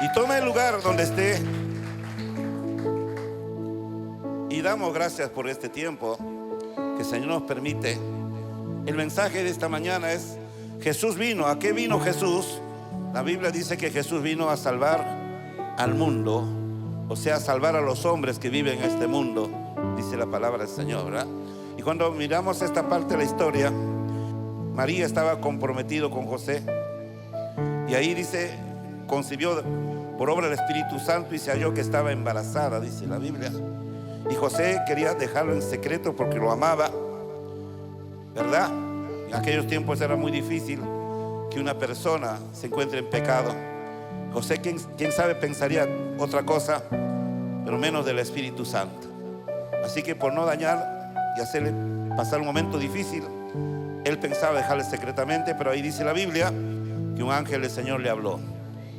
Y tome el lugar donde esté. Y damos gracias por este tiempo que el Señor nos permite. El mensaje de esta mañana es: Jesús vino. ¿A qué vino Jesús? La Biblia dice que Jesús vino a salvar al mundo, o sea, a salvar a los hombres que viven en este mundo, dice la palabra del Señor, ¿verdad? Y cuando miramos esta parte de la historia, María estaba comprometido con José, y ahí dice, concibió por obra del Espíritu Santo y se halló que estaba embarazada, dice la Biblia. Y José quería dejarlo en secreto porque lo amaba, ¿verdad? En aquellos tiempos era muy difícil que una persona se encuentre en pecado. José, quién sabe, pensaría otra cosa, pero menos del Espíritu Santo. Así que por no dañar y hacerle pasar un momento difícil, él pensaba dejarle secretamente, pero ahí dice la Biblia que un ángel del Señor le habló.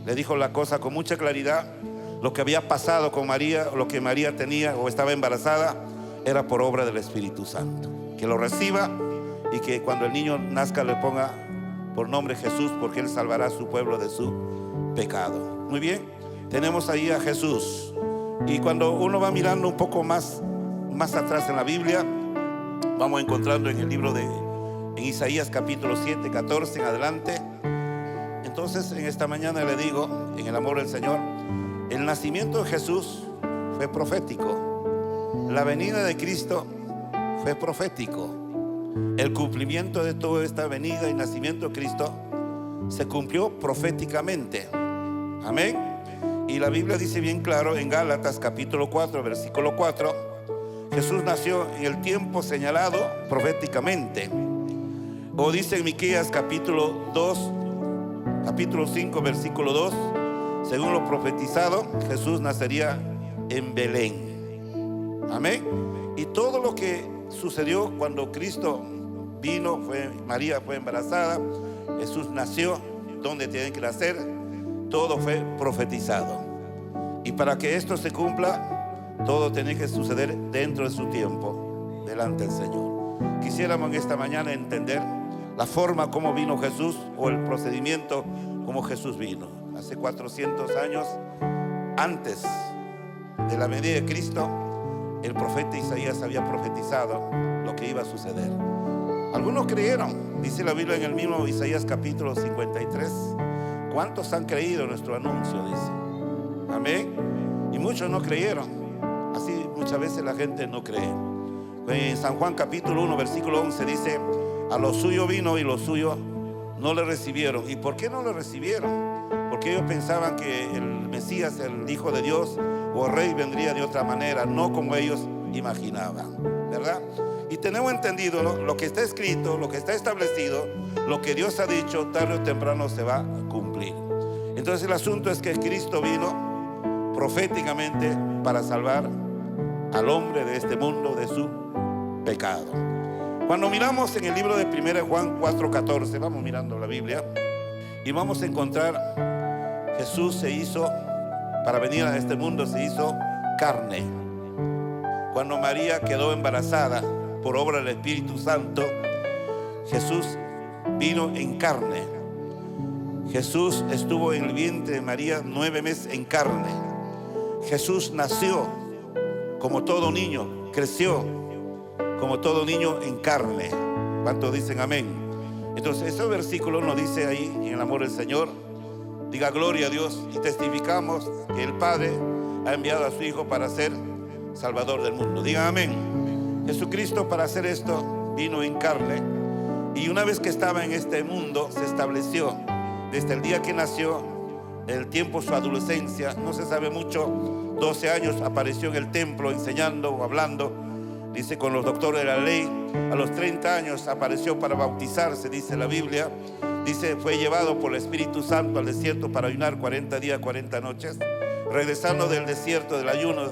Le dijo la cosa con mucha claridad. Lo que había pasado con María, lo que María tenía o estaba embarazada, era por obra del Espíritu Santo. Que lo reciba y que cuando el niño nazca le ponga por nombre Jesús, porque Él salvará a su pueblo de su pecado. Muy bien, tenemos ahí a Jesús. Y cuando uno va mirando un poco más atrás en la Biblia, vamos encontrando en el libro en Isaías capítulo 7, 14 en adelante. Entonces en esta mañana le digo, en el amor del Señor, el nacimiento de Jesús fue profético. La venida de Cristo fue profético. El cumplimiento de toda esta venida y nacimiento de Cristo se cumplió proféticamente. Amén. Y la Biblia dice bien claro en Gálatas capítulo 4, versículo 4, Jesús nació en el tiempo señalado proféticamente. O dice en Miqueas capítulo 5, versículo 2, según lo profetizado, Jesús nacería en Belén. Amén. Y todo lo que sucedió cuando Cristo vino, María fue embarazada, Jesús nació donde tiene que nacer, todo fue profetizado. Y para que esto se cumpla, todo tiene que suceder dentro de su tiempo, delante del Señor. Quisiéramos en esta mañana entender la forma como vino Jesús, o el procedimiento como Jesús vino. Hace 400 años antes de la venida de Cristo, el profeta Isaías había profetizado lo que iba a suceder. Algunos creyeron, dice la Biblia en el mismo Isaías capítulo 53. ¿Cuántos han creído nuestro anuncio? Dice. Amén. Y muchos no creyeron. Así muchas veces la gente no cree. En San Juan capítulo 1 versículo 11 dice: a lo suyo vino y los suyos no le recibieron. ¿Y por qué no le recibieron? Porque ellos pensaban que el Mesías, el Hijo de Dios o Rey, vendría de otra manera, no como ellos imaginaban, ¿verdad? Y tenemos entendido, ¿no? Lo que está escrito, lo que está establecido, lo que Dios ha dicho, tarde o temprano se va a cumplir. Entonces el asunto es que Cristo vino proféticamente para salvar al hombre de este mundo de su pecado. Cuando miramos en el libro de 1 Juan 4:14, vamos mirando la Biblia y vamos a encontrar Jesús se hizo, para venir a este mundo, se hizo carne. Cuando María quedó embarazada por obra del Espíritu Santo, Jesús vino en carne. Jesús estuvo en el vientre de María 9 meses en carne. Jesús nació como todo niño, creció como todo niño en carne. ¿Cuántos dicen amén? Entonces ese versículo nos dice ahí, en el amor del Señor, diga gloria a Dios, y testificamos que el Padre ha enviado a su Hijo para ser Salvador del mundo. Diga amén. Jesucristo, para hacer esto, vino en carne, y una vez que estaba en este mundo se estableció desde el día que nació, el tiempo, su adolescencia, no se sabe mucho. 12 años apareció en el templo enseñando o hablando, dice, con los doctores de la ley. A los 30 años apareció para bautizarse, dice la Biblia. Dice, fue llevado por el Espíritu Santo al desierto para ayunar 40 días, 40 noches. Regresando del desierto del ayuno,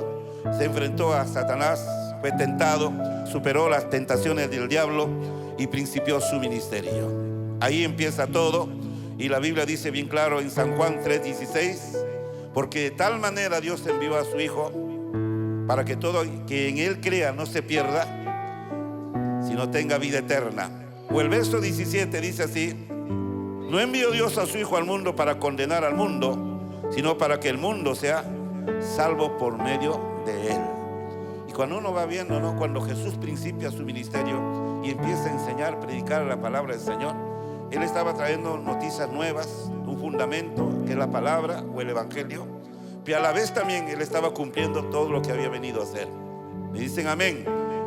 se enfrentó a Satanás, fue tentado, superó las tentaciones del diablo y principió su ministerio. Ahí empieza todo, y la Biblia dice bien claro en San Juan 3:16, porque de tal manera Dios envió a su Hijo para que todo que en Él crea no se pierda, sino tenga vida eterna. O el verso 17 dice así: no envió Dios a su Hijo al mundo para condenar al mundo, sino para que el mundo sea salvo por medio de él. Y cuando uno va viendo, ¿no?, cuando Jesús principia su ministerio y empieza a enseñar, predicar la palabra del Señor, él estaba trayendo noticias nuevas, un fundamento que es la palabra o el evangelio, pero a la vez también él estaba cumpliendo todo lo que había venido a hacer. Me dicen amén.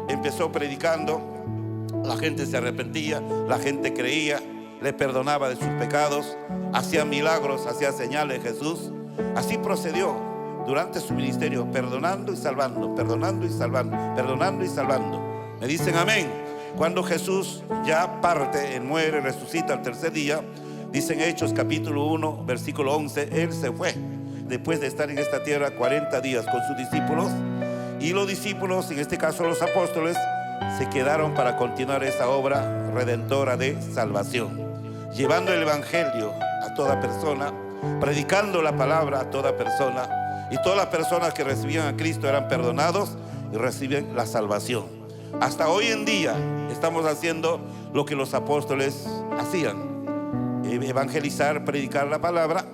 Empezó predicando, la gente se arrepentía, la gente creía, le perdonaba de sus pecados, hacía milagros, hacía señales Jesús. Así procedió durante su ministerio, perdonando y salvando, perdonando y salvando, perdonando y salvando. Me dicen amén. Cuando Jesús ya parte, él muere, resucita al tercer día, dicen Hechos capítulo 1, versículo 11, él se fue después de estar en esta tierra 40 días con sus discípulos, y los discípulos, en este caso los apóstoles, se quedaron para continuar esa obra redentora de salvación, llevando el evangelio a toda persona, predicando la palabra a toda persona, y todas las personas que recibían a Cristo eran perdonados y reciben la salvación. Hasta hoy en día estamos haciendo lo que los apóstoles hacían: evangelizar, predicar la palabra,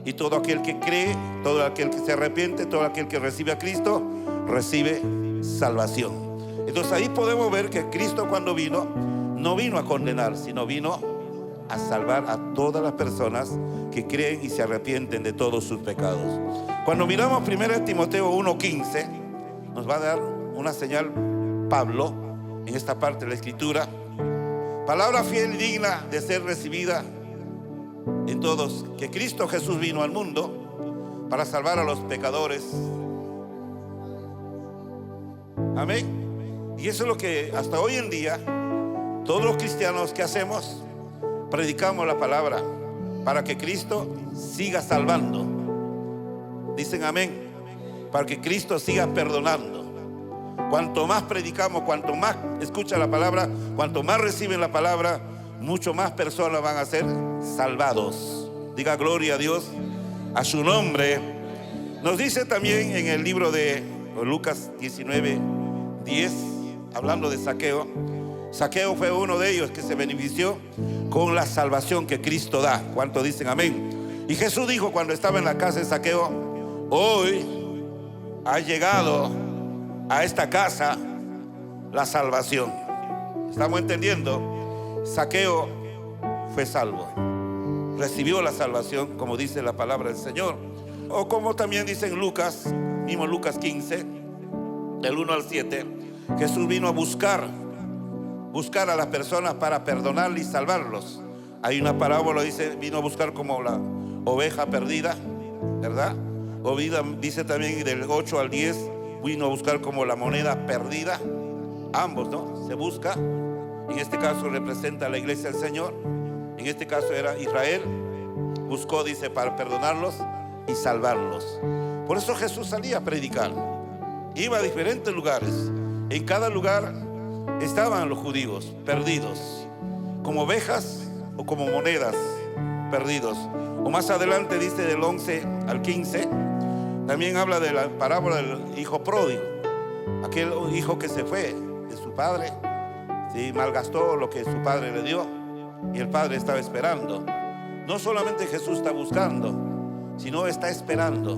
y todo aquel que cree, todo aquel que se arrepiente, todo aquel que recibe a Cristo, recibe salvación. Entonces ahí podemos ver que Cristo, cuando vino, no vino a condenar, sino vino a salvar a todas las personas que creen y se arrepienten de todos sus pecados. Cuando miramos 1 Timoteo 1:15, nos va a dar una señal Pablo en esta parte de la escritura: palabra fiel y digna de ser recibida en todos, que Cristo Jesús vino al mundo para salvar a los pecadores. Amén. Y eso es lo que hasta hoy en día todos los cristianos que hacemos, predicamos la palabra para que Cristo siga salvando. Dicen amén. Para que Cristo siga perdonando. Cuanto más predicamos, cuanto más escuchan la palabra, cuanto más reciben la palabra, mucho más personas van a ser salvados. Diga gloria a Dios, a su nombre. Nos dice también en el libro de Lucas 19:10, hablando de Zaqueo. Zaqueo fue uno de ellos que se benefició con la salvación que Cristo da. ¿Cuántos dicen amén? Y Jesús dijo cuando estaba en la casa de Zaqueo: hoy ha llegado a esta casa la salvación. ¿Estamos entendiendo? Zaqueo fue salvo, recibió la salvación, como dice la palabra del Señor. O como también dice en Lucas, mismo Lucas 15, del 1 al 7, Jesús vino a buscar a las personas para perdonarles y salvarlos. Hay una parábola, dice, vino a buscar como la oveja perdida, ¿verdad? O dice también del 8 al 10, vino a buscar como la moneda perdida. Ambos, ¿no? Se busca. En este caso representa a la iglesia del Señor. En este caso era Israel. Buscó, dice, para perdonarlos y salvarlos. Por eso Jesús salía a predicar. Iba a diferentes lugares. En cada lugar estaban los judíos perdidos, como ovejas o como monedas perdidos. O más adelante dice del 11 al 15, también habla de la parábola del hijo pródigo, aquel hijo que se fue de su padre, sí, malgastó lo que su padre le dio, y el padre estaba esperando. No solamente Jesús está buscando, sino está esperando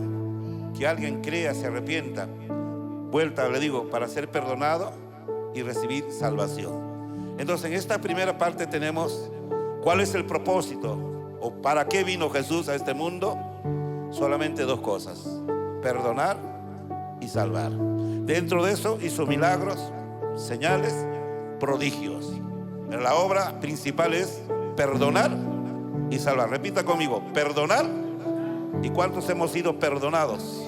que alguien crea, se arrepienta, vuelta, le digo, para ser perdonado y recibir salvación. Entonces en esta primera parte tenemos cuál es el propósito o para qué vino Jesús a este mundo. Solamente dos cosas: perdonar y salvar. Dentro de eso hizo milagros, señales, prodigios. Pero la obra principal es perdonar y salvar. Repita conmigo: perdonar. ¿Y cuántos hemos sido perdonados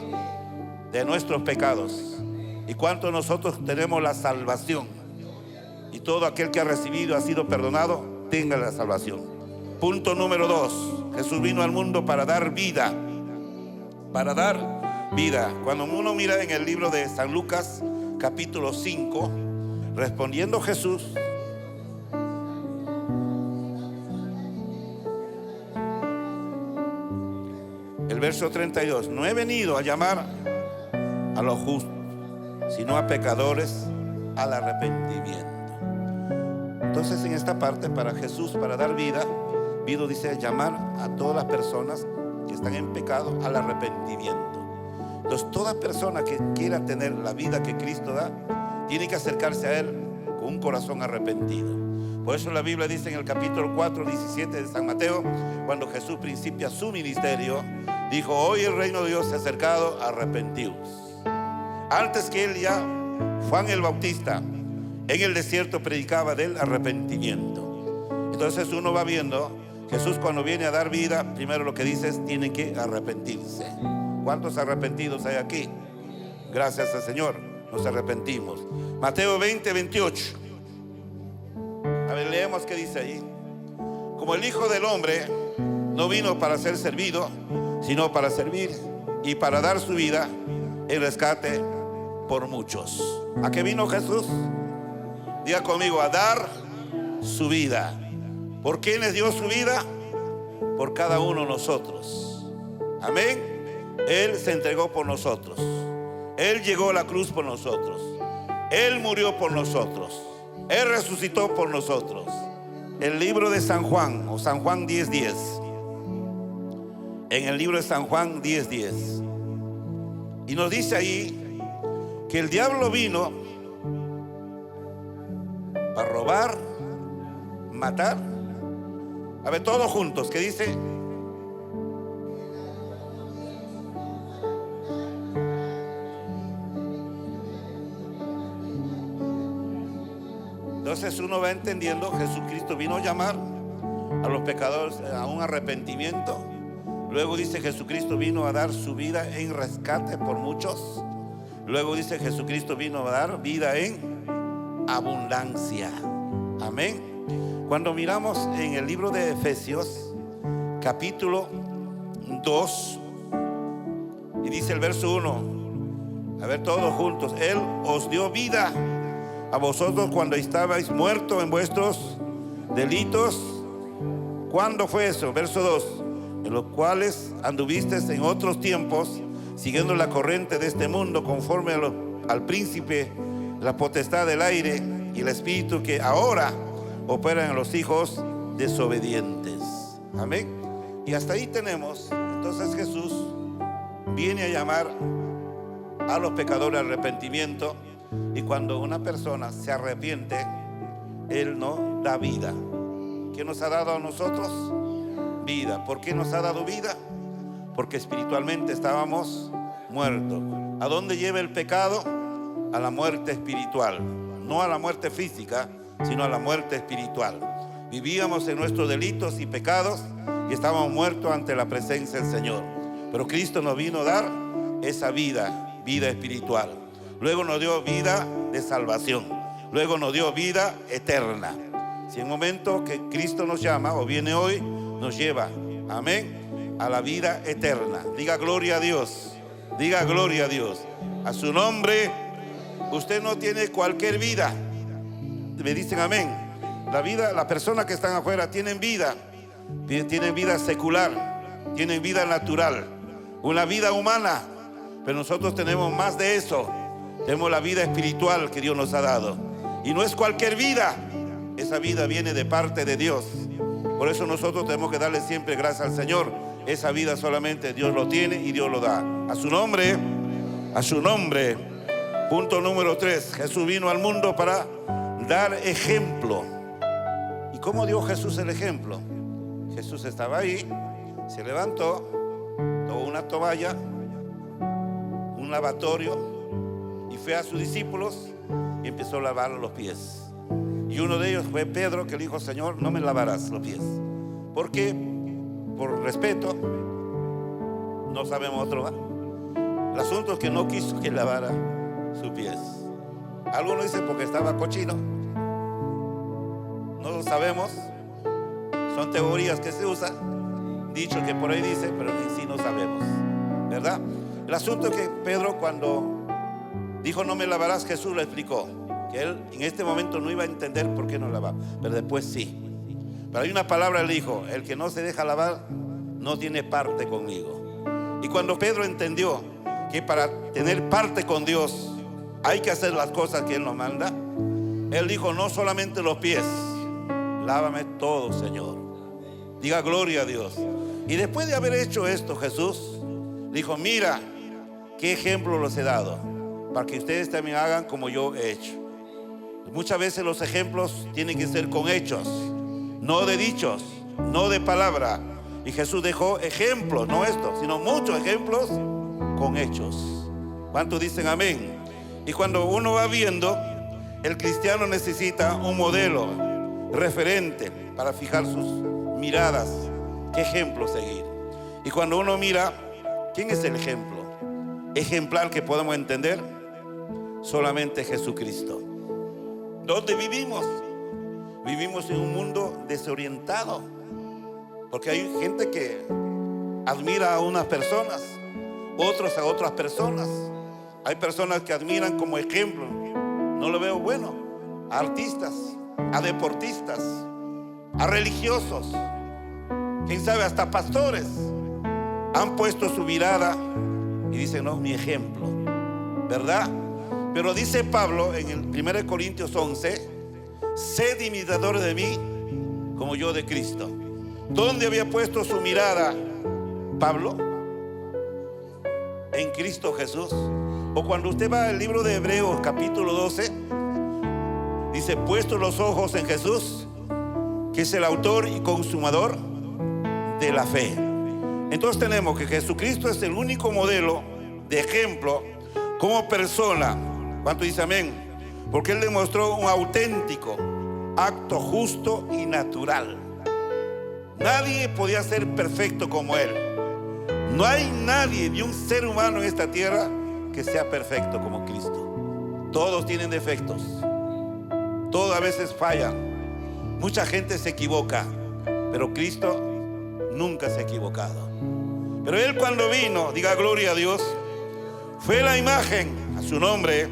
de nuestros pecados? ¿Y cuántos nosotros tenemos la salvación? Y todo aquel que ha recibido, ha sido perdonado, tenga la salvación. Punto número 2: Jesús vino al mundo para dar vida. Para dar vida. Cuando uno mira en el libro de San Lucas, capítulo 5, respondiendo Jesús, el verso 32: no he venido a llamar a los justos, sino a pecadores al arrepentimiento. Entonces en esta parte, para Jesús, para dar vida, dice llamar a todas las personas que están en pecado al arrepentimiento. Entonces toda persona que quiera tener la vida que Cristo da, tiene que acercarse a Él con un corazón arrepentido. Por eso la Biblia dice en el capítulo 4, 17 de San Mateo, cuando Jesús principia su ministerio, dijo: hoy el reino de Dios se ha acercado, arrepentidos. Antes que Él, ya Juan el Bautista en el desierto predicaba del arrepentimiento. Entonces uno va viendo, Jesús cuando viene a dar vida, primero lo que dice es: tienen que arrepentirse. ¿Cuántos arrepentidos hay aquí? Gracias al Señor, nos arrepentimos. Mateo 20, 28. A ver, leemos qué dice ahí. Como el Hijo del Hombre no vino para ser servido, sino para servir y para dar su vida en rescate por muchos. ¿A qué vino Jesús? Diga conmigo: a dar su vida. ¿Por quiénes dio su vida? Por cada uno de nosotros. Amén. Él se entregó por nosotros. Él llegó a la cruz por nosotros. Él murió por nosotros. Él resucitó por nosotros. El libro de San Juan, o San Juan 10:10. En el libro de San Juan 10:10. Y nos dice ahí que el diablo vino para robar, matar. A ver, todos juntos, ¿qué dice? Entonces uno va entendiendo, Jesucristo vino a llamar a los pecadores a un arrepentimiento. Luego dice: Jesucristo vino a dar su vida en rescate por muchos. Luego dice: Jesucristo vino a dar vida en abundancia. Amén. Cuando miramos en el libro de Efesios, capítulo 2, y dice el verso 1, a ver todos juntos: Él os dio vida a vosotros cuando estabais muertos en vuestros delitos. ¿Cuándo fue eso? Verso 2: en los cuales anduvisteis en otros tiempos, siguiendo la corriente de este mundo, conforme al príncipe de la potestad del aire y el espíritu que ahora opera en los hijos desobedientes. Amén. Y hasta ahí tenemos. Entonces Jesús viene a llamar a los pecadores al arrepentimiento. Y cuando una persona se arrepiente, Él nos da vida. ¿Qué nos ha dado a nosotros? Vida. ¿Por qué nos ha dado vida? Porque espiritualmente estábamos muertos. ¿A dónde lleva el pecado? A la muerte espiritual. No a la muerte física, sino a la muerte espiritual. Vivíamos en nuestros delitos y pecados y estábamos muertos ante la presencia del Señor. Pero Cristo nos vino a dar esa vida, vida espiritual. Luego nos dio vida de salvación. Luego nos dio vida eterna. Si en un momento que Cristo nos llama o viene hoy, nos lleva, amén, a la vida eterna. Diga gloria a Dios. Diga gloria a Dios. A su nombre. Usted no tiene cualquier vida. Me dicen amén. La vida, las personas que están afuera tienen vida secular, tienen vida natural, una vida humana, pero nosotros tenemos más de eso. Tenemos la vida espiritual que Dios nos ha dado, y no es cualquier vida. Esa vida viene de parte de Dios. Por eso nosotros tenemos que darle siempre gracias al Señor. Esa vida solamente Dios lo tiene y Dios lo da. A su nombre, a su nombre. Punto número 3. Jesús vino al mundo para dar ejemplo. ¿Y cómo dio Jesús el ejemplo? Jesús estaba ahí, se levantó, tomó una toalla, un lavatorio, y fue a sus discípulos y empezó a lavar los pies. Y uno de ellos fue Pedro, que le dijo: Señor, no me lavarás los pies. Porque por respeto, no sabemos otro, ¿va? El asunto es que no quiso que lavara sus pies. Algunos dicen porque estaba cochino. No lo sabemos. Son teorías que se usan, dicho que por ahí dice, pero en sí no sabemos, ¿verdad? El asunto es que Pedro, cuando dijo no me lavarás, Jesús le explicó que él en este momento no iba a entender por qué no lavaba, pero después sí. Pero hay una palabra, le dijo: el que no se deja lavar no tiene parte conmigo. Y cuando Pedro entendió que para tener parte con Dios hay que hacer las cosas que Él nos manda, él dijo: no solamente los pies, lávame todo, Señor. Diga gloria a Dios. Y después de haber hecho esto, Jesús dijo: mira qué ejemplo les he dado, para que ustedes también hagan como yo he hecho. Muchas veces los ejemplos tienen que ser con hechos, no de dichos, no de palabra. Y Jesús dejó ejemplos, no esto, sino muchos ejemplos con hechos. ¿Cuántos dicen amén? Y cuando uno va viendo, el cristiano necesita un modelo, referente, para fijar sus miradas, qué ejemplo seguir. Y cuando uno mira, ¿quién es el ejemplo ejemplar que podemos entender? Solamente Jesucristo. ¿Dónde vivimos? Vivimos en un mundo desorientado, porque hay gente que admira a unas personas, otros a otras personas. Hay personas que admiran como ejemplo, no lo veo bueno, a artistas, a deportistas, a religiosos, quién sabe, hasta pastores han puesto su mirada y dicen: no, mi ejemplo, ¿verdad? Pero dice Pablo en el 1 Corintios 11: sed imitadores de mí como yo de Cristo. ¿Dónde había puesto su mirada Pablo? En Cristo Jesús. O cuando usted va al libro de Hebreos capítulo 12, dice: puestos los ojos en Jesús, que es el autor y consumador de la fe. Entonces tenemos que Jesucristo es el único modelo de ejemplo como persona. ¿Cuánto dice amén? Porque Él demostró un auténtico acto justo y natural. Nadie podía ser perfecto como Él. No hay nadie, ni un ser humano en esta tierra, que sea perfecto como Cristo. Todos tienen defectos, todos a veces fallan, mucha gente se equivoca, pero Cristo nunca se ha equivocado. Pero Él, cuando vino, diga gloria a Dios, fue la imagen a su nombre.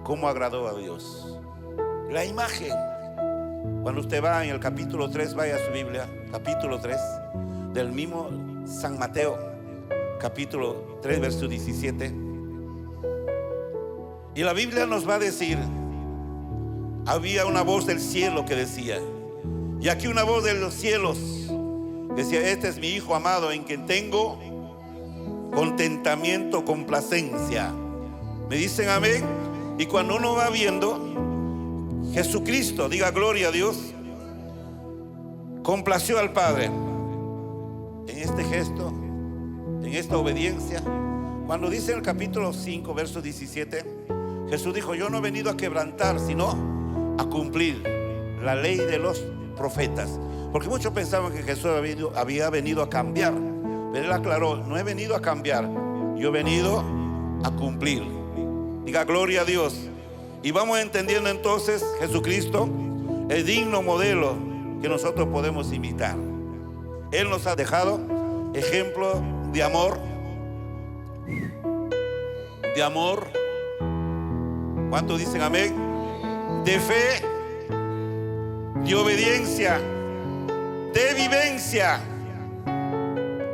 ¿Cómo agradó a Dios? La imagen. Cuando usted va en el capítulo 3, vaya a su Biblia, capítulo 3 del mismo San Mateo, capítulo 3, verso 17. Y la Biblia nos va a decir: había una voz del cielo que decía, y aquí una voz de los cielos decía: este es mi Hijo amado, en quien tengo contentamiento, complacencia. ¿Me dicen amén? Y cuando uno va viendo, Jesucristo, diga gloria a Dios, complació al Padre en este gesto, en esta obediencia. Cuando dice en el capítulo 5, verso 17, Jesús dijo: yo no he venido a quebrantar, sino a cumplir la ley de los profetas. Porque muchos pensaban que Jesús había venido a cambiar, pero Él aclaró: no he venido a cambiar, yo he venido a cumplir. Diga gloria a Dios. Y vamos entendiendo entonces, Jesucristo, el digno modelo que nosotros podemos imitar. Él nos ha dejado ejemplo de amor, ¿cuántos dicen amén? De fe, de obediencia, de vivencia.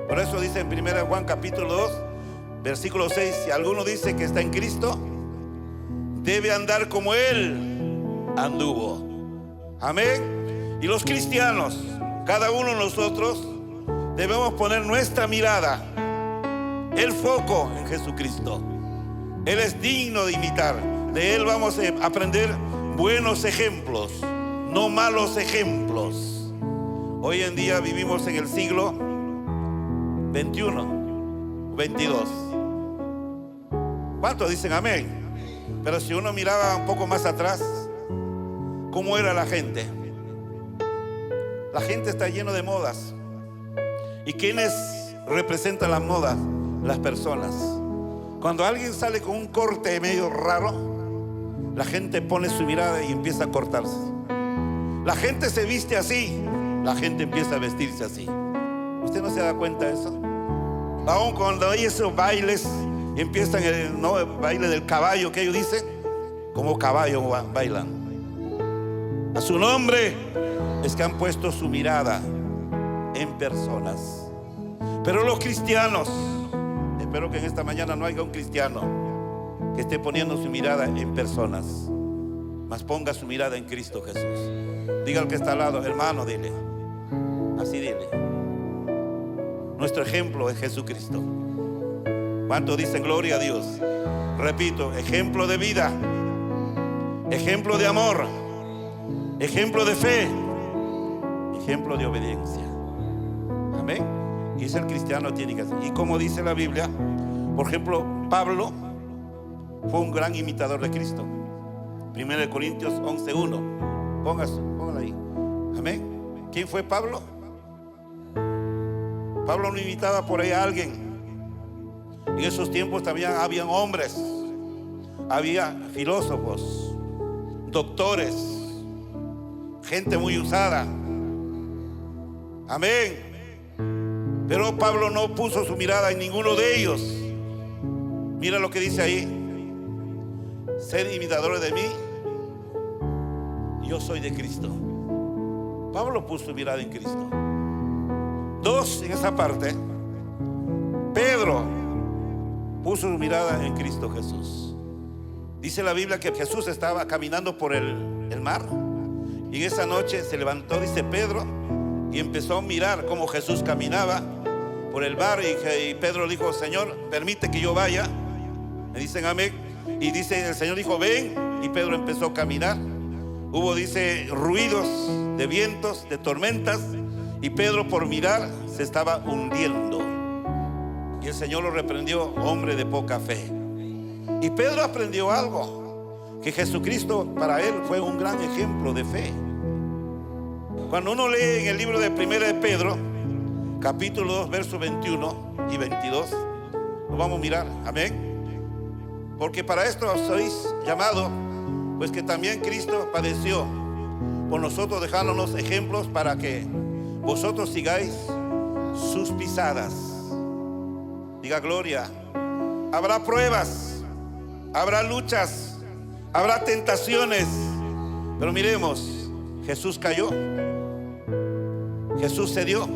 Por eso dice en 1 Juan capítulo 2, versículo 6: si alguno dice que está en Cristo, debe andar como Él anduvo. Amén. Y los cristianos, cada uno de nosotros, debemos poner nuestra mirada, el foco en Jesucristo. Él es digno de imitar. De Él vamos a aprender buenos ejemplos, no malos ejemplos. Hoy en día vivimos en el siglo 21, 22. ¿Cuántos dicen amén? Pero si uno miraba un poco más atrás, ¿cómo era la gente? La gente está lleno de modas. ¿Y quiénes representan las modas? Las personas. Cuando alguien sale con un corte medio raro, la gente pone su mirada y empieza a cortarse. La gente se viste así, la gente empieza a vestirse así. ¿Usted no se da cuenta de eso? Aún cuando hay esos bailes, empiezan el baile del caballo, que ellos dicen, como caballo bailan. A su nombre es que han puesto su mirada en personas. Pero los cristianos, espero que en esta mañana no haya un cristiano que esté poniendo su mirada en personas, mas ponga su mirada en Cristo Jesús. Diga al que está al lado: hermano, dile, así dile, Nuestro ejemplo es Jesucristo. ¿Cuántos dicen gloria a Dios? Repito, ejemplo de vida, ejemplo de amor, ejemplo de fe, ejemplo de obediencia. Amén. Y es el cristiano tiene que hacer. Y como dice la Biblia, por ejemplo, Pablo fue un gran imitador de Cristo. 1 Corintios 11:1. Póngala ahí. Amén. ¿Quién fue Pablo? Pablo no imitaba por ahí a alguien. En esos tiempos también habían hombres, había filósofos, doctores, gente muy usada. Amén. Pero Pablo no puso su mirada en ninguno de ellos. Mira lo que dice ahí: ser imitadores de mí, yo soy de Cristo. Pablo puso su mirada en Cristo. Dos, en esa parte, Pedro puso su mirada en Cristo Jesús. Dice la Biblia que Jesús estaba caminando por el mar, y en esa noche se levantó, dice Pedro, y empezó a mirar cómo Jesús caminaba por el mar. Y Pedro dijo: Señor, permite que yo vaya. Me dicen amén. Y dice, el Señor dijo: ven. Y Pedro empezó a caminar. Hubo, dice, ruidos de vientos, de tormentas, y Pedro, por mirar, se estaba hundiendo. Y el Señor lo reprendió: hombre de poca fe. Y Pedro aprendió algo, que Jesucristo para él fue un gran ejemplo de fe. Cuando uno lee en el libro de 1 de Pedro, capítulo 2, versos 21 y 22, lo vamos a mirar. Amén. Porque para esto sois llamados, pues que también Cristo padeció por nosotros, dejándonos ejemplos para que vosotros sigáis sus pisadas. Diga gloria. Habrá pruebas, habrá luchas, habrá tentaciones, pero miremos, Jesús cayó, Jesús cedió,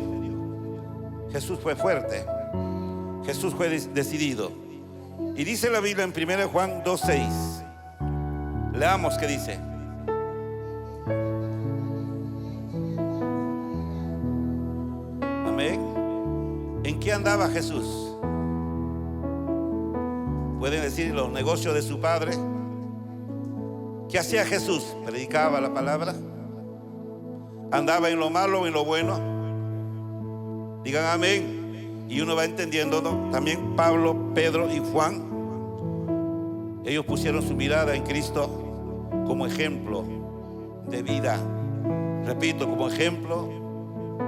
Jesús fue fuerte, Jesús fue decidido. Y dice la Biblia en 1 Juan 2:6. Leamos qué dice. Amén. ¿En qué andaba Jesús? Pueden decir los negocios de su padre. ¿Qué hacía Jesús? Predicaba la palabra. Andaba en lo malo o en lo bueno. Digan amén. Y uno va entendiendo, ¿no? También Pablo, Pedro y Juan, ellos pusieron su mirada en Cristo como ejemplo de vida. Repito, como ejemplo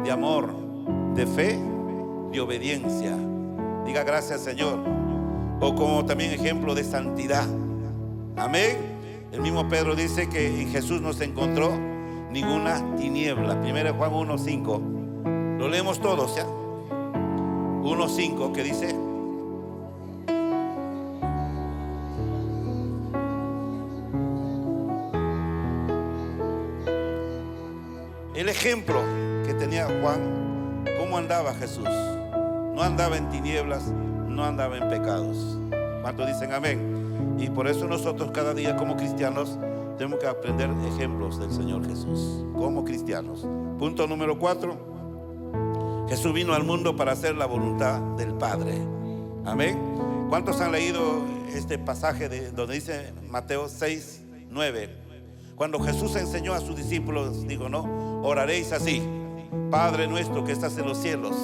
de amor, de fe, de obediencia. Diga gracias, Señor. O como también ejemplo de santidad. Amén. El mismo Pedro dice que en Jesús no se encontró ninguna tiniebla. 1 Juan 1:5. Lo leemos todos, ¿ya? 1:5, que dice: el ejemplo que tenía Juan, cómo andaba Jesús. No andaba en tinieblas, no andaba en pecados. ¿Cuántos dicen amén? Y por eso nosotros cada día como cristianos tenemos que aprender ejemplos del Señor Jesús como cristianos. Punto número 4. Jesús vino al mundo para hacer la voluntad del Padre. Amén. ¿Cuántos han leído este pasaje donde dice Mateo 6:9? Cuando Jesús enseñó a sus discípulos, dijo, no, oraréis así: Padre nuestro que estás en los cielos.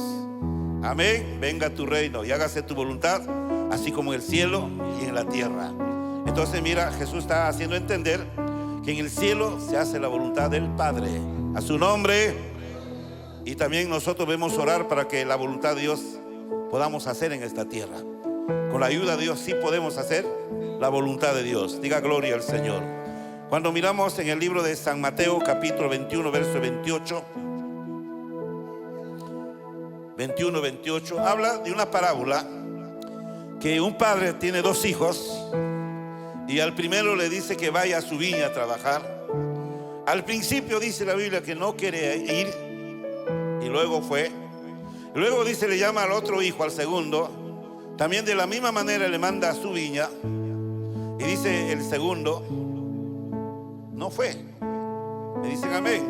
Amén. Venga tu reino y hágase tu voluntad, así como en el cielo y en la tierra. Entonces mira, Jesús está haciendo entender que en el cielo se hace la voluntad del Padre. A su nombre. Y también nosotros debemos orar para que la voluntad de Dios podamos hacer en esta tierra. Con la ayuda de Dios sí podemos hacer la voluntad de Dios. Diga gloria al Señor. Cuando miramos en el libro de San Mateo, capítulo 21, verso 21-28, habla de una parábola que un padre tiene dos hijos y al primero le dice que vaya a su viña a trabajar. Al principio dice la Biblia que no quiere ir y luego fue. Luego dice, le llama al otro hijo, al segundo, también de la misma manera le manda a su viña, y dice el segundo no fue. Me dicen amén.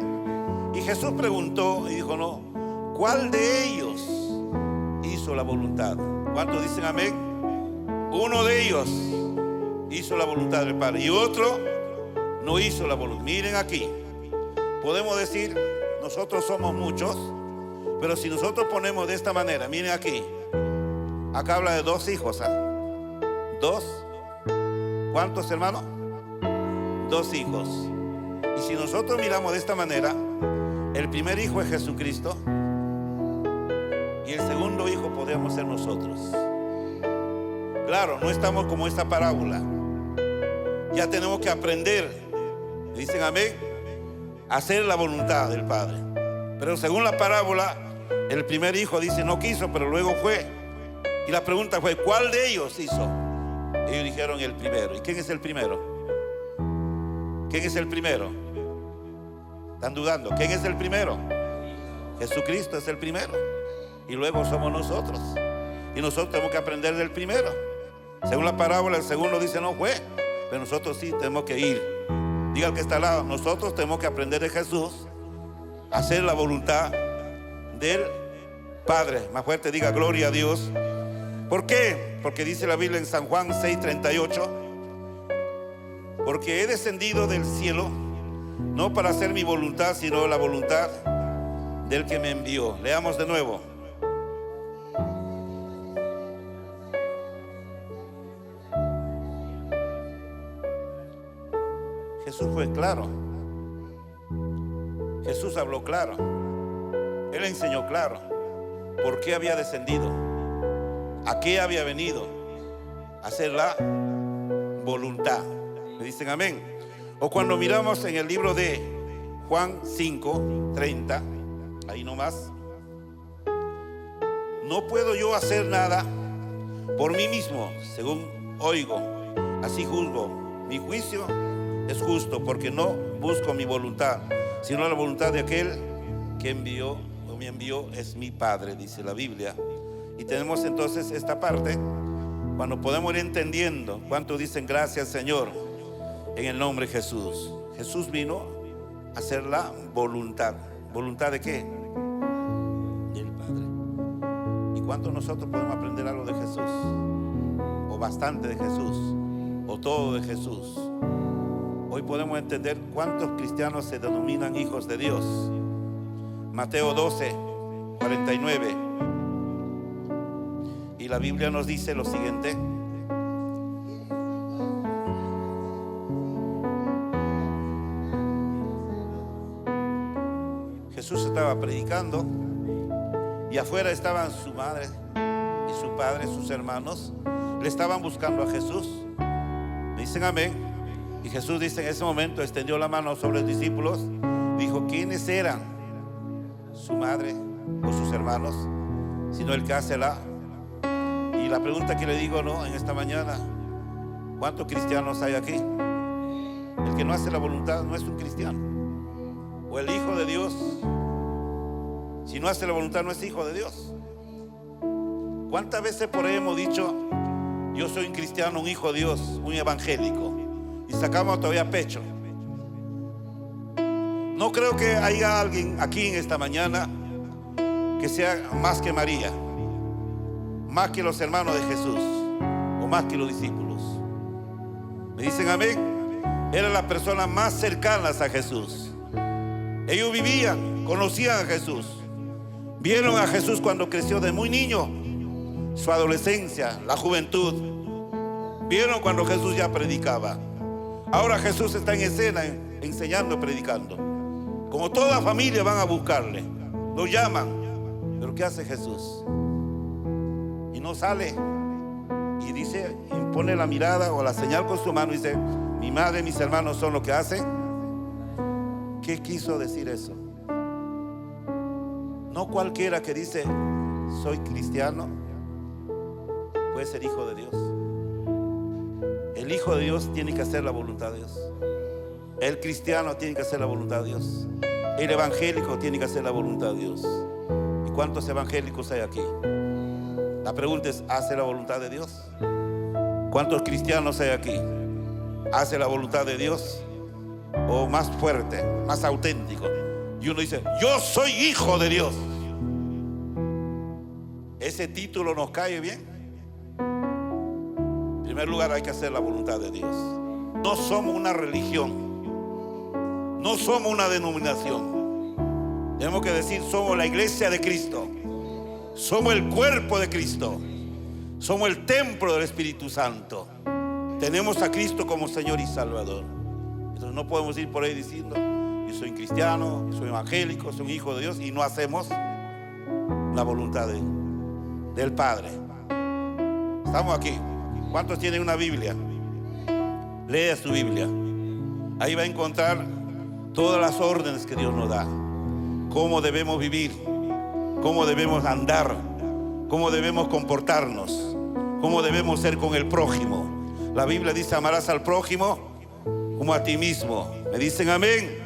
Y Jesús preguntó y dijo, no, ¿cuál de ellos hizo la voluntad. ¿Cuántos dicen amén? Uno de ellos hizo la voluntad del Padre y otro no hizo la voluntad. Miren aquí, podemos decir, nosotros somos muchos, pero si nosotros ponemos de esta manera, miren aquí, acá habla de dos hijos, dos. ¿Cuántos, hermanos? Dos hijos. Y si nosotros miramos de esta manera, el primer hijo es Jesucristo y el segundo hijo podríamos ser nosotros. Claro, no estamos como esta parábola. Ya tenemos que aprender, dicen amén, a hacer la voluntad del Padre. Pero según la parábola, el primer hijo dice no quiso, pero luego fue. Y la pregunta fue, ¿cuál de ellos hizo? Ellos dijeron el primero. ¿Y quién es el primero? ¿Quién es el primero? ¿Están dudando? ¿Quién es el primero? Jesucristo es el primero. Y luego somos nosotros. Y nosotros tenemos que aprender del primero. Según la parábola, el segundo dice no fue, pero nosotros sí tenemos que ir. Diga al que está al lado, nosotros tenemos que aprender de Jesús, hacer la voluntad del Padre. Más fuerte diga gloria a Dios. ¿Por qué? Porque dice la Biblia en San Juan 6:38, porque he descendido del cielo no para hacer mi voluntad, sino la voluntad del que me envió. Leamos de nuevo. Jesús fue claro. Jesús habló claro. Él enseñó claro por qué había descendido, a qué había venido, a hacer la voluntad. ¿Me dicen amén? O cuando miramos en el libro de Juan 5:30, ahí nomás, no puedo yo hacer nada por mí mismo, según oigo, así juzgo. Mi juicio es justo, porque no busco mi voluntad, sino la voluntad de aquel que envió o me envió, es mi Padre, dice la Biblia. Y tenemos entonces esta parte, cuando podemos ir entendiendo. ¿Cuántos dicen gracias, Señor, en el nombre de Jesús? Jesús vino a hacer la voluntad. ¿Voluntad de qué? Del Padre. ¿Y cuántos nosotros podemos aprender algo de Jesús? O bastante de Jesús, o todo de Jesús. Hoy podemos entender cuántos cristianos se denominan hijos de Dios. Mateo 12:49. Y la Biblia nos dice lo siguiente. Jesús estaba predicando y afuera estaban su madre y su padre, sus hermanos. Le estaban buscando a Jesús. Dicen amén. Y Jesús dice en ese momento, extendió la mano sobre los discípulos, dijo, ¿quiénes eran su madre o sus hermanos? Sino el que hace la... Y la pregunta que le digo, ¿no?, en esta mañana, ¿cuántos cristianos hay aquí? El que no hace la voluntad no es un cristiano. O el hijo de Dios, si no hace la voluntad no es hijo de Dios. ¿Cuántas veces por ahí hemos dicho, yo soy un cristiano, un hijo de Dios, un evangélico? Y sacamos todavía pecho. No creo que haya alguien aquí en esta mañana que sea más que María, más que los hermanos de Jesús, o más que los discípulos. ¿Me dicen amén? Eran las personas más cercanas a Jesús. Ellos vivían, conocían a Jesús, vieron a Jesús cuando creció de muy niño, su adolescencia, la juventud. Vieron cuando Jesús ya predicaba. Ahora Jesús está en escena, enseñando, predicando. Como toda familia van a buscarle, lo llaman. Pero ¿qué hace Jesús? Y no sale y dice, impone la mirada o la señal con su mano y dice, mi madre y mis hermanos son los que hacen. ¿Qué quiso decir eso? No cualquiera que dice soy cristiano puede ser hijo de Dios. El hijo de Dios tiene que hacer la voluntad de Dios. El cristiano tiene que hacer la voluntad de Dios. El evangélico tiene que hacer la voluntad de Dios. ¿Y cuántos evangélicos hay aquí? La pregunta es, ¿hace la voluntad de Dios? ¿Cuántos cristianos hay aquí? ¿Hace la voluntad de Dios? O más fuerte, más auténtico. Y uno dice, yo soy hijo de Dios. ese título nos cae bien. En primer lugar, hay que hacer la voluntad de Dios. No somos una religión, no somos una denominación. Tenemos que decir, somos la iglesia de Cristo, somos el cuerpo de Cristo, somos el templo del Espíritu Santo. Tenemos a Cristo como Señor y Salvador. Entonces no podemos ir por ahí diciendo, yo soy cristiano, soy evangélico, soy un hijo de Dios, y no hacemos la voluntad del Padre. Estamos aquí. ¿Cuántos tienen una Biblia? Lea su Biblia. Ahí va a encontrar todas las órdenes que Dios nos da. Cómo debemos vivir, cómo debemos andar, cómo debemos comportarnos, cómo debemos ser con el prójimo. La Biblia dice, amarás al prójimo como a ti mismo. ¿Me dicen amén?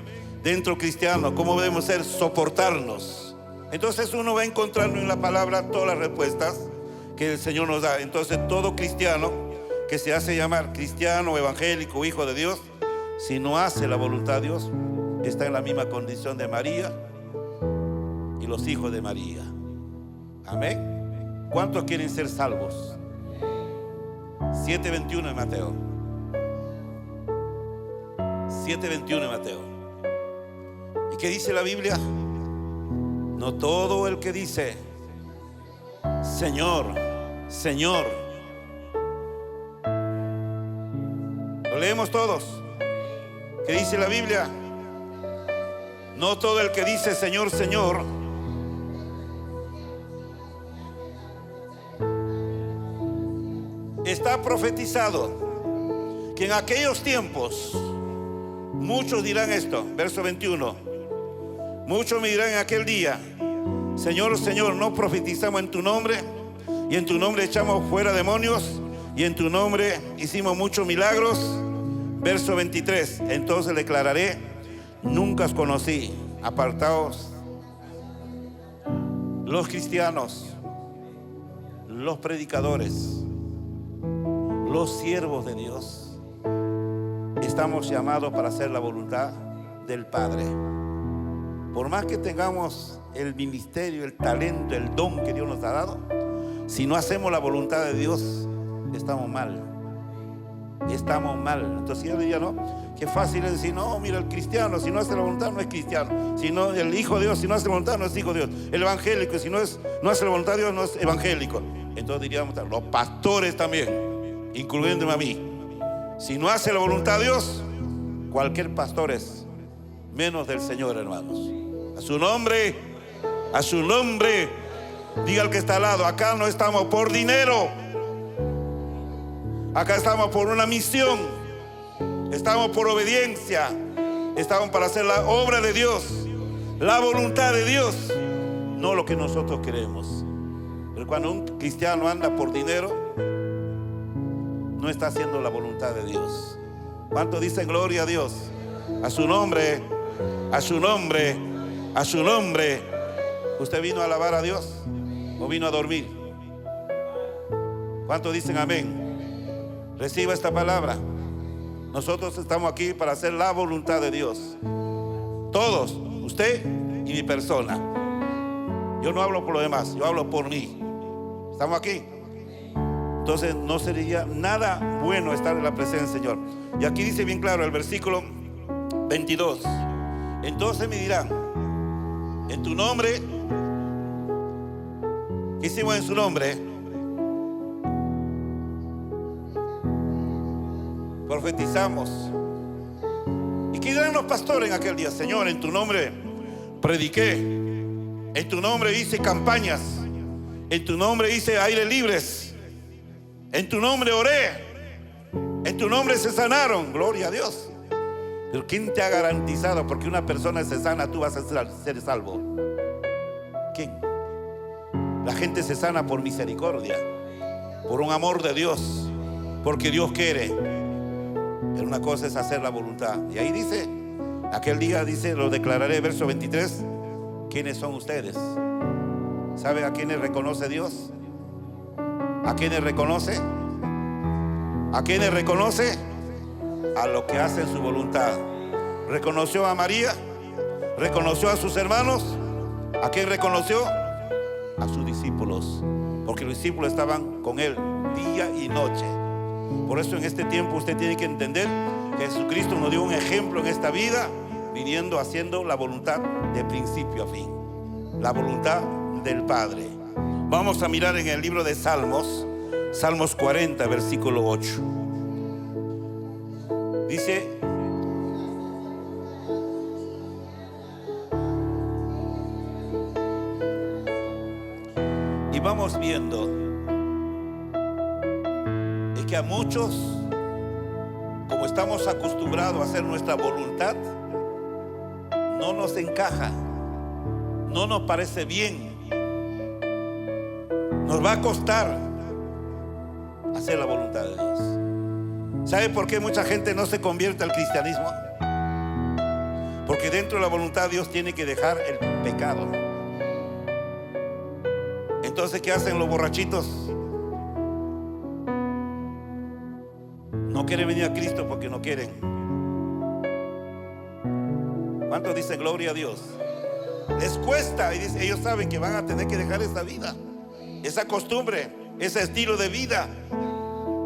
Dentro cristiano, cómo debemos ser, soportarnos. Entonces uno va encontrando en la palabra todas las respuestas que el Señor nos da. Entonces todo cristiano que se hace llamar cristiano, evangélico, hijo de Dios, si no hace la voluntad de Dios, está en la misma condición de María y los hijos de María. Amén. ¿Cuántos quieren ser salvos? 7:21 de Mateo. 7:21 de Mateo. ¿Y qué dice la Biblia? No todo el que dice Señor, Señor. Lo leemos todos. ¿Qué dice la Biblia? No todo el que dice Señor, Señor está profetizado que en aquellos tiempos muchos dirán esto, verso 21. Muchos me dirán en aquel día, Señor, Señor, ¿no profetizamos en tu nombre? Y en tu nombre echamos fuera demonios, y en tu nombre hicimos muchos milagros. Verso 23. Entonces declararé, nunca os conocí, apartaos. Los cristianos, los predicadores, los siervos de Dios, estamos llamados para hacer la voluntad del Padre. Por más que tengamos el ministerio, el talento, el don que Dios nos ha dado, si no hacemos la voluntad de Dios, estamos mal. Estamos mal. Entonces yo diría, no, qué fácil es decir, no, mira, el cristiano, si no hace la voluntad, no es cristiano. Si no, el hijo de Dios, si no hace la voluntad, no es hijo de Dios. El evangélico, si no hace la voluntad de Dios, no es evangélico. Entonces diríamos, los pastores también, incluyéndome a mí, si no hace la voluntad de Dios, cualquier pastor es menos del Señor, hermanos. A su nombre, a su nombre. Diga al que está al lado, acá no estamos por dinero, acá estamos por una misión, estamos por obediencia, estamos para hacer la obra de Dios, la voluntad de Dios, no lo que nosotros queremos. Pero cuando un cristiano anda por dinero, no está haciendo la voluntad de Dios. ¿Cuánto dicen gloria a Dios? A su nombre, a su nombre, a su nombre. ¿Usted vino a alabar a Dios o vino a dormir? ¿Cuántos dicen amén? Reciba esta palabra. Nosotros estamos aquí para hacer la voluntad de Dios. Todos, usted y mi persona. Yo no hablo por los demás, yo hablo por mí. ¿Estamos aquí? Entonces no sería nada bueno estar en la presencia del Señor. Y aquí dice bien claro el versículo 22. Entonces me dirán, en tu nombre, ¿qué hicimos en su nombre? Profetizamos. ¿Y qué dirán los pastores en aquel día? Señor, en tu nombre prediqué, en tu nombre hice campañas, en tu nombre hice aire libres, en tu nombre oré, en tu nombre se sanaron. Gloria a Dios. Pero ¿quién te ha garantizado? Porque una persona se sana, tú vas a ser salvo. ¿Quién? La gente se sana por misericordia, por un amor de Dios, porque Dios quiere. Pero una cosa es hacer la voluntad. Y ahí dice, aquel día dice, lo declararé, verso 23. ¿Quiénes son ustedes? ¿Sabe a quiénes reconoce Dios? ¿A quiénes reconoce? ¿A quiénes reconoce? A los que hacen su voluntad. Reconoció a María, reconoció a sus hermanos. ¿A quién reconoció? A sus discípulos. porque los discípulos estaban con él día y noche. Por eso en este tiempo usted tiene que entender que Jesucristo nos dio un ejemplo en esta vida, viniendo haciendo la voluntad de principio a fin, la voluntad del Padre. Vamos a mirar en el libro de Salmos, Salmos 40, versículo 8. Dice: y vamos viendo es que a muchos, como estamos acostumbrados a hacer nuestra voluntad, no nos encaja, no nos parece bien, nos va a costar hacer la voluntad de Dios. ¿Sabe por qué mucha gente no se convierte al cristianismo? Porque dentro de la voluntad de Dios tiene que dejar el pecado. Entonces, ¿qué hacen los borrachitos? No quieren venir a Cristo porque no quieren. ¿Cuántos dicen gloria a Dios? Les cuesta, y ellos saben que van a tener que dejar esa vida, esa costumbre, ese estilo de vida.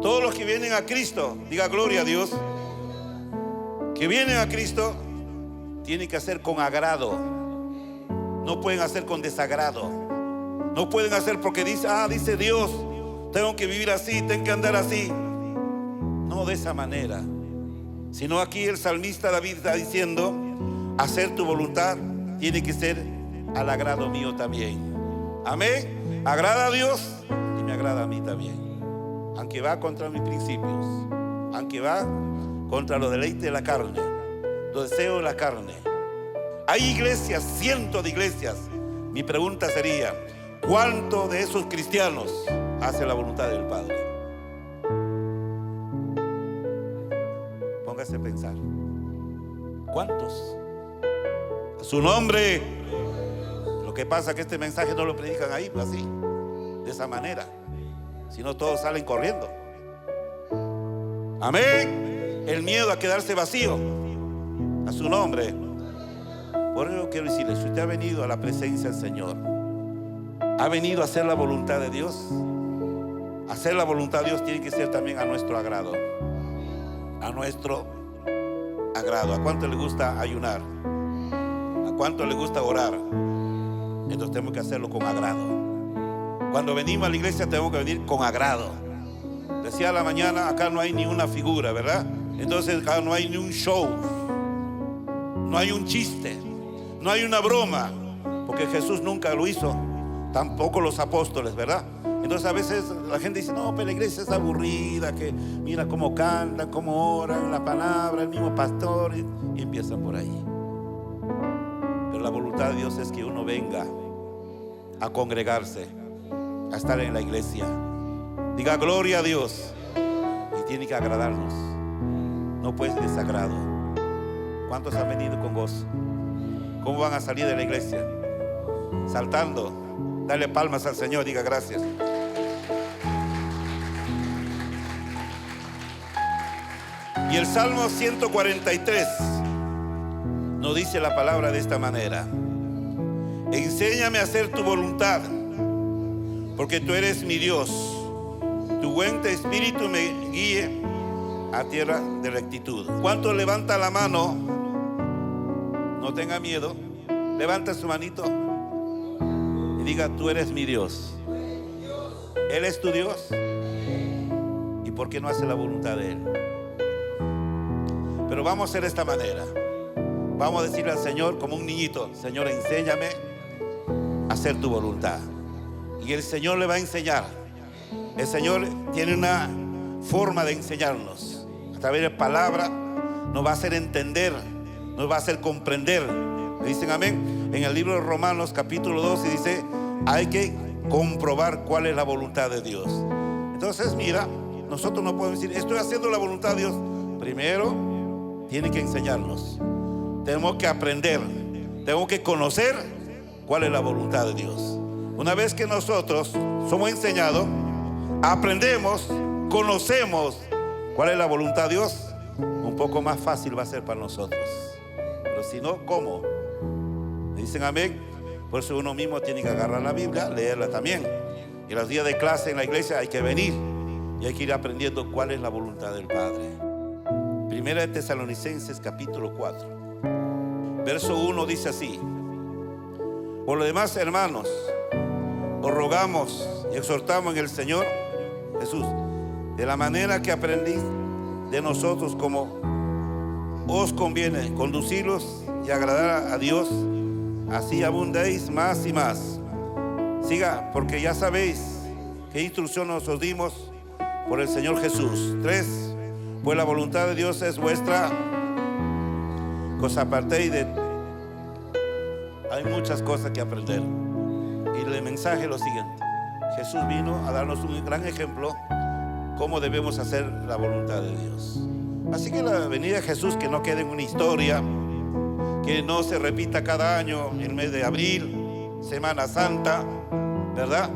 Todos los que vienen a Cristo, diga gloria a Dios, que vienen a Cristo, tienen que hacer con agrado. No pueden hacer con desagrado. No pueden hacer porque dice Dios, tengo que vivir así, tengo que andar así. No de esa manera. Sino aquí el salmista David está diciendo: hacer tu voluntad tiene que ser al agrado mío también. Amén. Agrada a Dios y me agrada a mí también. Aunque va contra mis principios, aunque va contra los deleites de la carne, los deseos de la carne. Hay iglesias, cientos de iglesias. Mi pregunta sería: ¿cuántos de esos cristianos hacen la voluntad del Padre? Póngase a pensar. ¿Cuántos? A su nombre. Lo que pasa es que este mensaje no lo predican ahí, así, de esa manera. Si no, todos salen corriendo. Amén. El miedo a quedarse vacío. A su nombre. Por eso quiero decirle: si usted ha venido a la presencia del Señor, ha venido a hacer la voluntad de Dios, hacer la voluntad de Dios tiene que ser también a nuestro agrado. A nuestro agrado. ¿A cuánto le gusta ayunar? ¿A cuánto le gusta orar? Entonces tenemos que hacerlo con agrado. Cuando venimos a la iglesia tenemos que venir con agrado. Decía a la mañana, acá no hay ni una figura, ¿verdad? Entonces acá no hay ni un show, no hay un chiste, no hay una broma, porque Jesús nunca lo hizo, tampoco los apóstoles, ¿verdad? Entonces a veces la gente dice: no, pero la iglesia es aburrida, que mira cómo cantan, cómo oran, la palabra, el mismo pastor, y empiezan por ahí. Pero la voluntad de Dios es que uno venga a congregarse, a estar en la iglesia. Diga gloria a Dios. Y tiene que agradarnos, no puede ser desagrado. ¿Cuántos han venido con gozo? ¿Cómo van a salir de la iglesia? Saltando. Dale palmas al Señor, diga gracias. Y el Salmo 143 nos dice la palabra de esta manera: enséñame a hacer tu voluntad, porque tú eres mi Dios. Tu buen espíritu me guíe a tierra de rectitud. ¿Cuánto levanta la mano? No tenga miedo. Levanta su manito y diga: tú eres mi Dios. Él es tu Dios. ¿Y por qué no hace la voluntad de Él? Pero vamos a hacer de esta manera. Vamos a decirle al Señor como un niñito: Señor, enséñame a hacer tu voluntad. Y el Señor le va a enseñar. El Señor tiene una forma de enseñarnos. A través de palabra nos va a hacer entender, nos va a hacer comprender. ¿Me dicen amén? En el libro de Romanos capítulo 12 dice: hay que comprobar cuál es la voluntad de Dios. Entonces mira, nosotros no podemos decir: estoy haciendo la voluntad de Dios. Primero tiene que enseñarnos. Tenemos que aprender, tenemos que conocer cuál es la voluntad de Dios. Una vez que nosotros somos enseñados, aprendemos, conocemos cuál es la voluntad de Dios, un poco más fácil va a ser para nosotros. Pero si no, ¿cómo? ¿Me dicen amén? Por eso uno mismo tiene que agarrar la Biblia, leerla también. Y los días de clase en la iglesia hay que venir y hay que ir aprendiendo cuál es la voluntad del Padre. Primera de Tesalonicenses capítulo 4, verso 1 dice así: por lo demás, hermanos, os rogamos y exhortamos en el Señor Jesús, de la manera que aprendí de nosotros, como os conviene, conducirlos y agradar a Dios, así abundéis más y más. Siga, porque ya sabéis qué instrucción nos os dimos por el Señor Jesús. 3, pues la voluntad de Dios es vuestra, que os apartéis de... Hay muchas cosas que aprender. Y el mensaje es lo siguiente: Jesús vino a darnos un gran ejemplo cómo debemos hacer la voluntad de Dios. Así que la venida de Jesús, que no quede en una historia, que no se repita cada año en el mes de abril, Semana Santa, ¿verdad?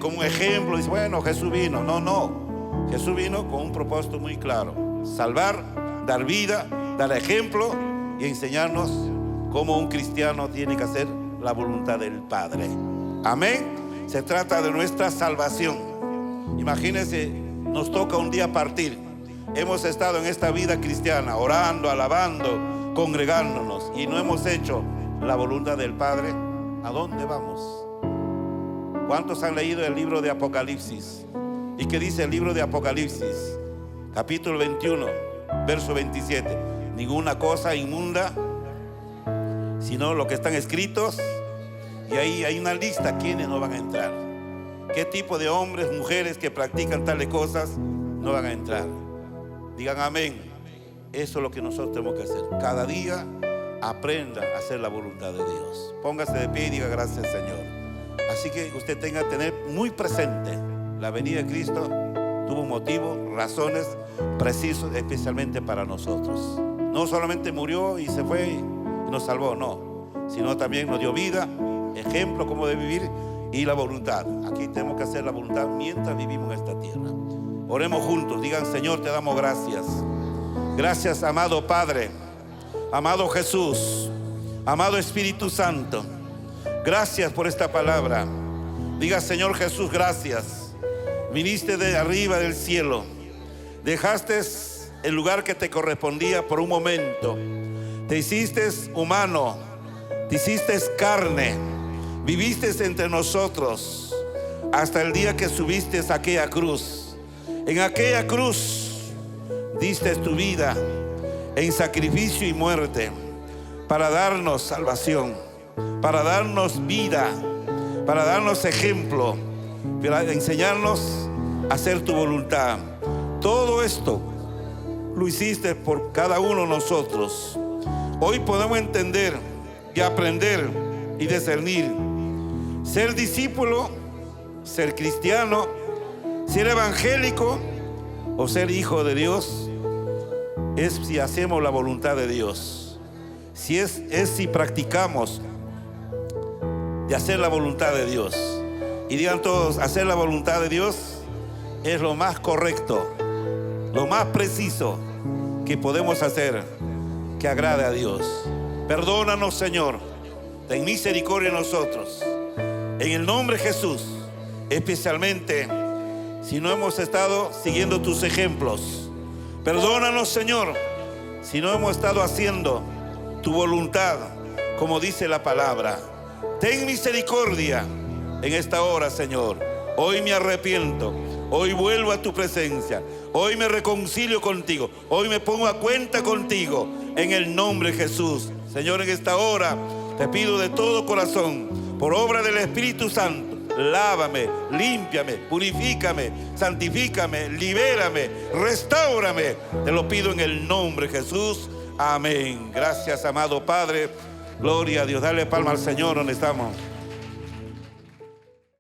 Como un ejemplo, dice, bueno, Jesús vino. No, Jesús vino con un propósito muy claro: salvar, dar vida, dar ejemplo y enseñarnos cómo un cristiano tiene que hacer la voluntad del Padre. Amén. Se trata de nuestra salvación. Imagínense, nos toca un día partir. Hemos estado en esta vida cristiana orando, alabando, congregándonos, y no hemos hecho la voluntad del Padre. ¿A dónde vamos? ¿Cuántos han leído el libro de Apocalipsis? ¿Y qué dice el libro de Apocalipsis? Capítulo 21, verso 27. Ninguna cosa inmunda, sino lo que están escritos. Y ahí hay una lista quienes no van a entrar. ¿Qué tipo de hombres, mujeres que practican tales cosas no van a entrar? Digan amén. Eso es lo que nosotros tenemos que hacer. Cada día aprenda a hacer la voluntad de Dios. Póngase de pie y diga gracias, Señor. Así que usted tenga que tener muy presente: la venida de Cristo tuvo motivos, razones precisos, especialmente para nosotros. No solamente murió y se fue y nos salvó, no, sino también nos dio vida, ejemplo cómo de vivir y la voluntad. Aquí tenemos que hacer la voluntad mientras vivimos en esta tierra. Oremos juntos, digan: Señor, te damos gracias. Gracias, amado Padre, amado Jesús, amado Espíritu Santo. Gracias por esta palabra. Diga: Señor Jesús, gracias. Viniste de arriba del cielo, dejaste el lugar que te correspondía por un momento, te hiciste humano, te hiciste carne, viviste entre nosotros hasta el día que subiste a aquella cruz. En aquella cruz diste tu vida en sacrificio y muerte para darnos salvación, para darnos vida, para darnos ejemplo, para enseñarnos a hacer tu voluntad. Todo esto lo hiciste por cada uno de nosotros. Hoy podemos entender y aprender y discernir. Ser discípulo, ser cristiano, ser evangélico o ser hijo de Dios es si hacemos la voluntad de Dios. Es si practicamos de hacer la voluntad de Dios. Y digan todos: hacer la voluntad de Dios es lo más correcto, lo más preciso que podemos hacer, que agrade a Dios. Perdónanos, Señor, ten misericordia de nosotros, en el nombre de Jesús, especialmente si no hemos estado siguiendo tus ejemplos. Perdónanos, Señor, si no hemos estado haciendo tu voluntad como dice la palabra. Ten misericordia en esta hora, Señor. Hoy me arrepiento, hoy vuelvo a tu presencia, hoy me reconcilio contigo, hoy me pongo a cuenta contigo, en el nombre de Jesús. Señor, en esta hora te pido de todo corazón, por obra del Espíritu Santo, lávame, límpiame, purifícame, santifícame, libérame, restáurame. Te lo pido en el nombre de Jesús. Amén. Gracias, amado Padre. Gloria a Dios. Dale palma al Señor donde estamos.